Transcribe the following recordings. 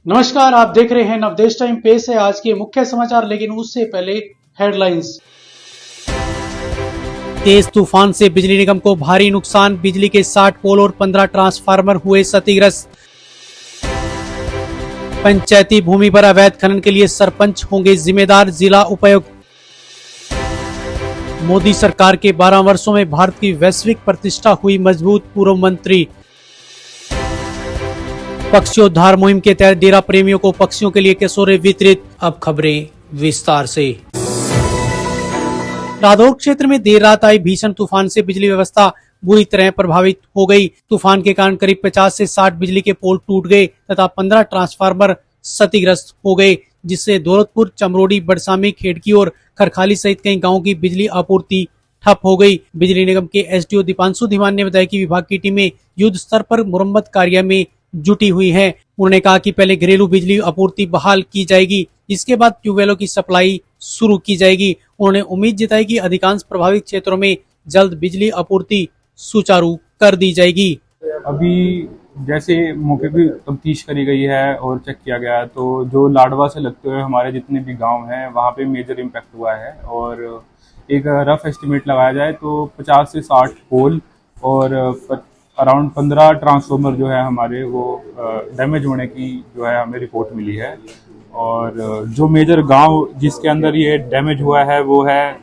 नमस्कार, आप देख रहे हैं नवदेश टाइम। पेश है आज के मुख्य समाचार, लेकिन उससे पहले हेडलाइंस। तेज तूफान से बिजली निगम को भारी नुकसान, बिजली के 60 पोल और 15 ट्रांसफार्मर हुए क्षतिग्रस्त। पंचायती भूमि पर अवैध खनन के लिए सरपंच होंगे जिम्मेदार, जिला उपायुक्त। मोदी सरकार के 12 वर्षों में भारत की वैश्विक प्रतिष्ठा हुई मजबूत, पूर्व मंत्री। पक्षियोद्धार मुहिम के तहत डेरा प्रेमियों को पक्षियों के लिए केसोरे वितरित। अब खबरें विस्तार से। रादौर क्षेत्र में देर रात आई भीषण तूफान से बिजली व्यवस्था बुरी तरह प्रभावित हो गई। तूफान के कारण करीब 50 से 60 बिजली के पोल टूट गए तथा 15 ट्रांसफार्मर क्षतिग्रस्त हो गए, जिससे दौलतपुर, चमरोडी, बड़सामी, खेड़की और खरखाली सहित कई गांवों की बिजली आपूर्ति ठप हो गई। बिजली निगम के एसडीओ दीपांशु धीमान ने बताया कि विभाग की टीमें युद्ध स्तर पर मुरम्मत कार्य में जुटी हुई है। उन्होंने कहा कि पहले घरेलू बिजली आपूर्ति बहाल की जाएगी, इसके बाद ट्यूबवेलों की सप्लाई शुरू की जाएगी। उन्होंने उम्मीद जताई कि अधिकांश प्रभावित क्षेत्रों में जल्द बिजली आपूर्ति सुचारू कर दी जाएगी। अभी जैसे मौके की तफ्तीश करी गई है और चेक किया गया है, तो जो लाडवा से लगते हुए हमारे जितने भी गांव हैं वहाँ पे मेजर इम्पैक्ट हुआ है और एक रफ एस्टिमेट लगाया जाए तो 50 से 60 पोल और अराउंड 15 ट्रांसफार्मर जो है हमारे वो डैमेज होने की जो है हमें रिपोर्ट मिली है। और जो मेजर गांव जिसके अंदर ये डैमेज हुआ है वो है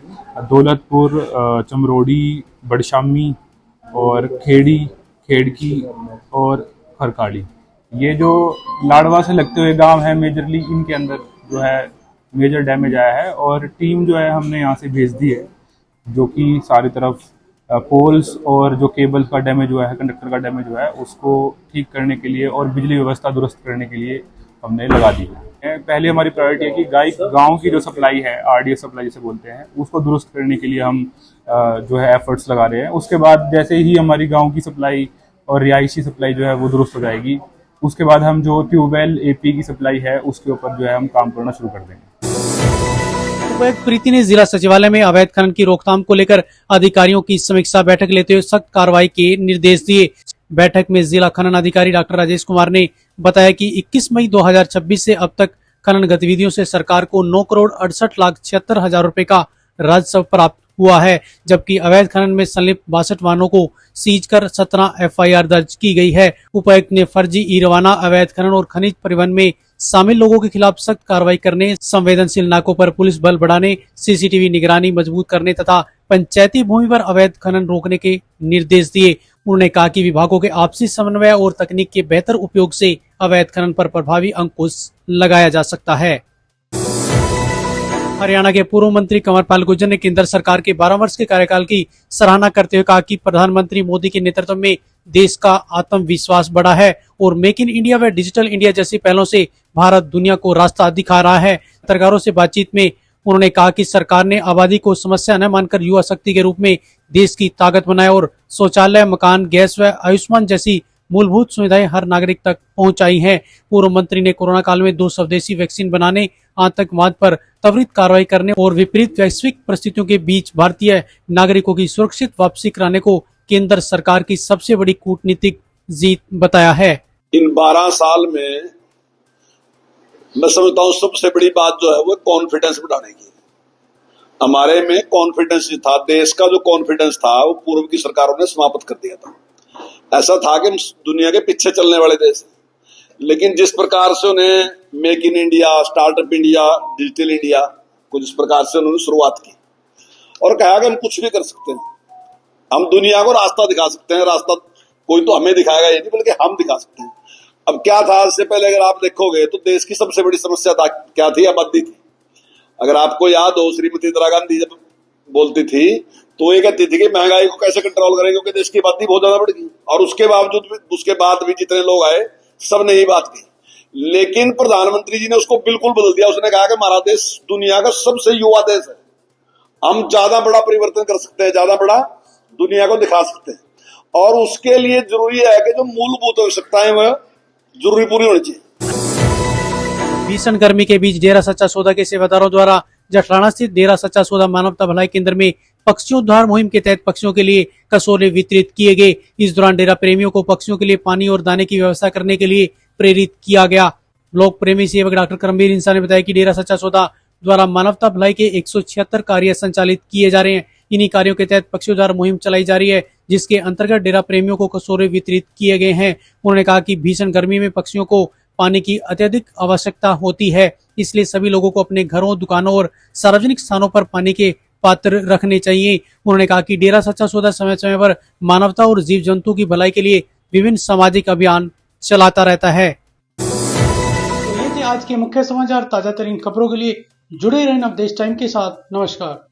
दौलतपुर, चमरोडी, बड़शामी और खेड़की और खरकाड़ी। ये जो लाडवा से लगते हुए गांव है मेजरली, इनके अंदर जो है मेजर डैमेज आया है और टीम जो है हमने यहाँ से भेज दी है, जो कि सारी तरफ पोल्स और जो केबल का डैमेज हुआ है, कंडक्टर का डैमेज हुआ है, उसको ठीक करने के लिए और बिजली व्यवस्था दुरुस्त करने के लिए हमने लगा दी है। पहले हमारी प्रायोरिटी है कि गांव की जो सप्लाई है, आरडीएस सप्लाई जिसे बोलते हैं, उसको दुरुस्त करने के लिए हम जो है एफर्ट्स लगा रहे हैं। उसके बाद जैसे ही हमारी गांव की सप्लाई और रिहायशी सप्लाई जो है वो दुरुस्त हो जाएगी, उसके बाद हम जो ट्यूबवेल एपी की सप्लाई है उसके ऊपर जो है हम काम करना शुरू कर देंगे। उपायुक्त प्रीति ने जिला सचिवालय में अवैध खनन की रोकथाम को लेकर अधिकारियों की समीक्षा बैठक लेते हुए सख्त कार्रवाई के निर्देश दिए। बैठक में जिला खनन अधिकारी डॉक्टर राजेश कुमार ने बताया कि 21 मई 2026 से अब तक खनन गतिविधियों से सरकार को 9,68,76,000 रुपए का राजस्व प्राप्त हुआ है, जबकि अवैध खनन में संलिप्त 62 वाहनों को सीज कर 17 एफआईआर दर्ज की गई है। उपायुक्त ने फर्जी ई रवाना, अवैध खनन और खनिज परिवहन में शामिल लोगों के खिलाफ सख्त कार्रवाई करने, संवेदनशील नाकों पर पुलिस बल बढ़ाने, सीसीटीवी निगरानी मजबूत करने तथा पंचायती भूमि पर अवैध खनन रोकने के निर्देश दिए। उन्होंने कहा कि विभागों के आपसी समन्वय और तकनीक के बेहतर उपयोग से अवैध खनन पर प्रभावी अंकुश लगाया जा सकता है। हरियाणा के पूर्व मंत्री कंवरपाल गुर्जर ने केंद्र सरकार के 12 वर्ष के कार्यकाल की सराहना करते हुए कहा कि प्रधानमंत्री मोदी के नेतृत्व में देश का आत्मविश्वास बढ़ा है और मेक इन इंडिया व डिजिटल इंडिया जैसी पहलों से भारत दुनिया को रास्ता दिखा रहा है। पत्रकारों से बातचीत में उन्होंने कहा कि सरकार ने आबादी को समस्या न मानकर युवा शक्ति के रूप में देश की ताकत बनाया और शौचालय, मकान, गैस व आयुष्मान जैसी मूलभूत सुविधाएं हर नागरिक तक पहुंचाई हैं। पूर्व मंत्री ने कोरोना काल में 2 स्वदेशी वैक्सीन बनाने, आतंकवाद पर त्वरित कार्रवाई करने और विपरीत वैश्विक परिस्थितियों के बीच भारतीय नागरिकों की सुरक्षित वापसी कराने को केंद्र सरकार की सबसे बड़ी कूटनीतिक जीत बताया है। इन 12 साल में मैं समझता हूँ सबसे बड़ी बात जो है वो कॉन्फिडेंस बढ़ाने की। हमारे में कॉन्फिडेंस था, देश का जो कॉन्फिडेंस था वो पूर्व की सरकारों ने समाप्त कर दिया था। ऐसा था कि हम दुनिया के पीछे चलने वाले देश, लेकिन जिस प्रकार से उन्हें make in India, startup India, digital India को जिस प्रकार से उन्होंने शुरुआत की और कहा कि हम कुछ भी कर सकते हैं, हम दुनिया को रास्ता दिखा सकते हैं। रास्ता कोई तो हमें दिखाएगा ये नहीं, बल्कि हम दिखा सकते हैं। अब क्या था, इससे पहले अगर आप देखोगे तो देश की सबसे बड़ी समस्या था क्या थी? आबादी थी। अगर आपको याद हो, श्रीमती इंदिरा गांधी जब बोलती थी तो ये कहती थी कि महंगाई को कैसे कंट्रोल करें, क्योंकि देश की आबादी बहुत ज्यादा बढ़ गई। और उसके बाद भी जितने लोग आए सबने यही बात की, लेकिन प्रधानमंत्री जी ने उसको बिल्कुल बदल दिया। उसने कहा कि हमारा देश दुनिया का सबसे युवा देश है, हम ज्यादा बड़ा परिवर्तन कर सकते हैं, ज्यादा बड़ा दुनिया को दिखा सकते हैं। और उसके लिए जरूरी है कि जो मूलभूत आवश्यकताएं वह जरूरी पूरी होनी चाहिए। भीषण गर्मी के बीच डेरा सच्चा सौदा के सेवादारों द्वारा जटराना स्थित डेरा सच्चा सौदा मानवता भलाई केंद्र में पक्षियोद्धार मुहिम के तहत पक्षियों के लिए कसोले वितरित किए गए। इस दौरान डेरा प्रेमियों को पक्षियों के लिए पानी और दाने की व्यवस्था करने के लिए प्रेरित किया गया। लोक प्रेमी सेवक डॉक्टर करमवीर इंसान ने बताया कि डेरा सच्चा सौदा द्वारा मानवता भलाई के 176 कार्य संचालित किए जा रहे हैं। इन्हीं कार्यों के तहत पक्षियों द्वारा मुहिम चलाई जा रही है, जिसके अंतर्गत डेरा प्रेमियों को कसौरे वितरित किए गए हैं। उन्होंने कहा कि भीषण गर्मी में पक्षियों को पानी की अत्यधिक आवश्यकता होती है, इसलिए सभी लोगों को अपने घरों, दुकानों और सार्वजनिक स्थानों पर पानी के पात्र रखने चाहिए। उन्होंने कहा कि डेरा सच्चा सौदा समय समय पर मानवता और जीव जंतु की भलाई के लिए विभिन्न सामाजिक अभियान चलाता रहता है। तो ये थे आज के मुख्य समाचार। ताजा तरीन खबरों के लिए जुड़े रहें नवदेश टाइम के साथ। नमस्कार।